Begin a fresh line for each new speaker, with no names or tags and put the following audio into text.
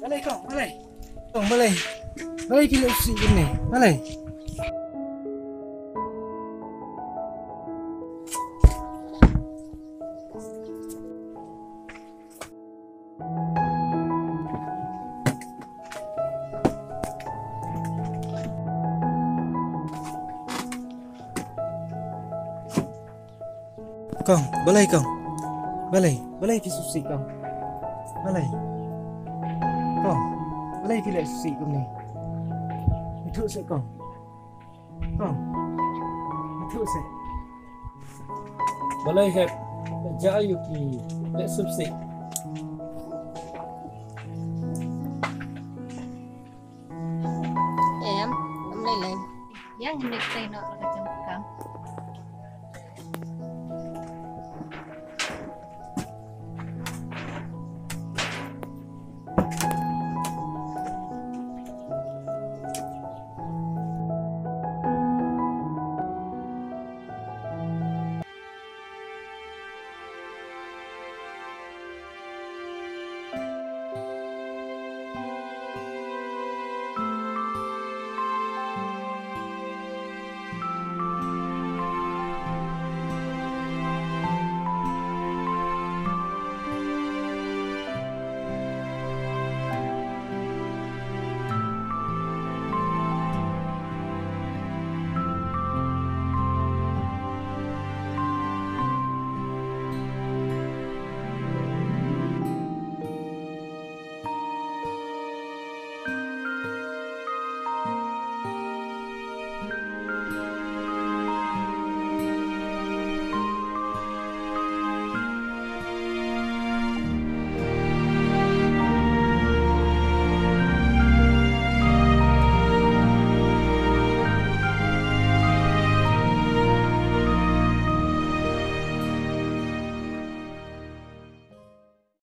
Balai kau, balai. Kau balai. Balai pilih usik ni. Balai. Kau, balai kau. Balai, balai pilih usik kau. Balai. Kau, balai pilih usik kau ni. Itu usik kau. Kau. Itu usik.
Balai hep. Kerja ayu ki. Let's subsik.
Em lấy lên. Yang next day nó là trong cam.